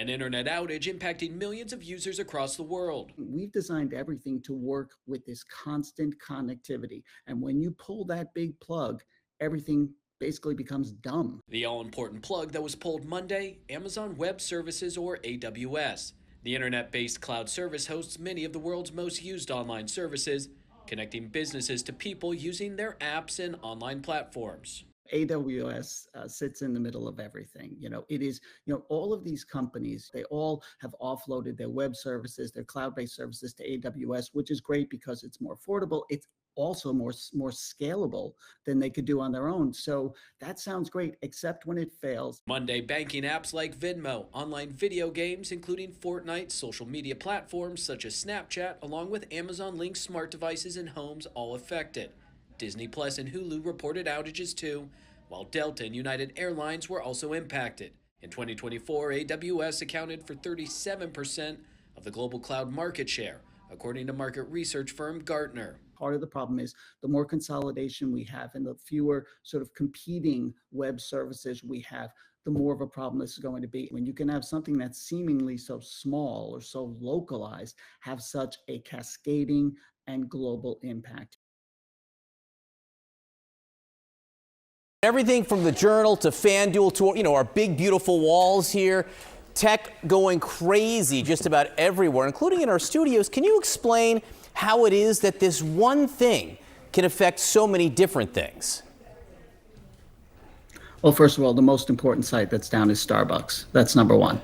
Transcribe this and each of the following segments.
an internet outage impacting millions of users across the world. We've designed everything to work with this constant connectivity. And when you pull that big plug, everything basically becomes dumb. The all-important plug that was pulled Monday, Amazon Web Services, or AWS. The internet-based cloud service hosts many of the world's most used online services, connecting businesses to people using their apps and online platforms. AWS sits in the middle of everything. It is, all of these companies, they all have offloaded their web services, their cloud-based services to AWS, which is great because it's more affordable. It's also more scalable than they could do on their own. So that sounds great, except when it fails. Monday, banking apps like Venmo, online video games, including Fortnite, social media platforms such as Snapchat, along with Amazon-linked smart devices and homes all affected. Disney Plus and Hulu reported outages too, while Delta and United Airlines were also impacted. In 2024, AWS accounted for 37% of the global cloud market share, according to market research firm Gartner. Part of the problem is the more consolidation we have and the fewer sort of competing web services we have, the more of a problem this is going to be. When you can have something that's seemingly so small or so localized have such a cascading and global impact. Everything from the Journal to FanDuel to, our big, beautiful walls here. Tech going crazy just about everywhere, including in our studios. Can you explain how it is that this one thing can affect so many different things? Well, first of all, the most important site that's down is Starbucks. That's number one.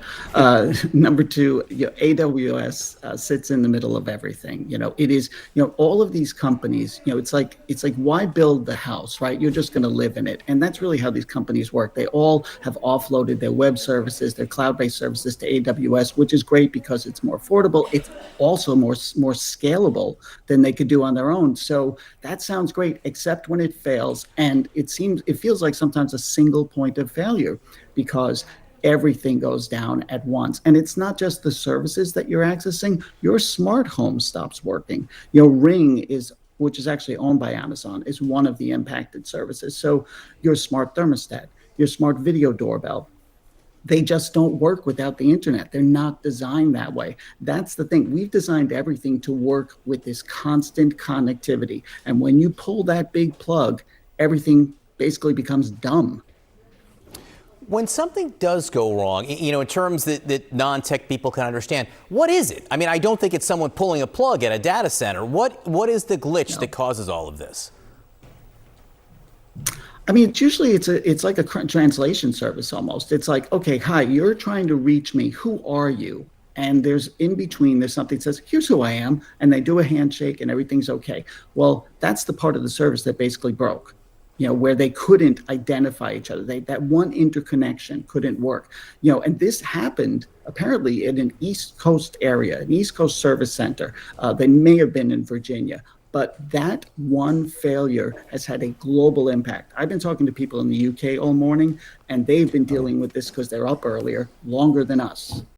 Number two, AWS sits in the middle of everything. It is, all of these companies, it's like why build the house, right? You're just going to live in it. And that's really how these companies work. They all have offloaded their web services, their cloud-based services to AWS, which is great because it's more affordable. It's also more scalable than they could do on their own. So that sounds great, except when it fails. And it feels like sometimes a single point of failure because everything goes down at once. And it's not just the services that you're accessing, your smart home stops working. Ring which is actually owned by Amazon, is one of the impacted services. So your smart thermostat, your smart video doorbell, they just don't work without the internet. They're not designed that way. That's the thing. We've designed everything to work with this constant connectivity. And when you pull that big plug, everything basically becomes dumb. When something does go wrong, in terms that non-tech people can understand, what is it? I mean, I don't think it's someone pulling a plug at a data center. What is the glitch that causes all of this? I mean, it's like a translation service almost. It's like, okay, hi, you're trying to reach me. Who are you? And there's something that says, here's who I am. And they do a handshake and everything's okay. Well, that's the part of the service that basically broke. Where they couldn't identify each other. That one interconnection couldn't work. And this happened apparently in an East Coast area, an East Coast service center. They may have been in Virginia, but that one failure has had a global impact. I've been talking to people in the UK all morning, and they've been dealing with this because they're up earlier, longer than us.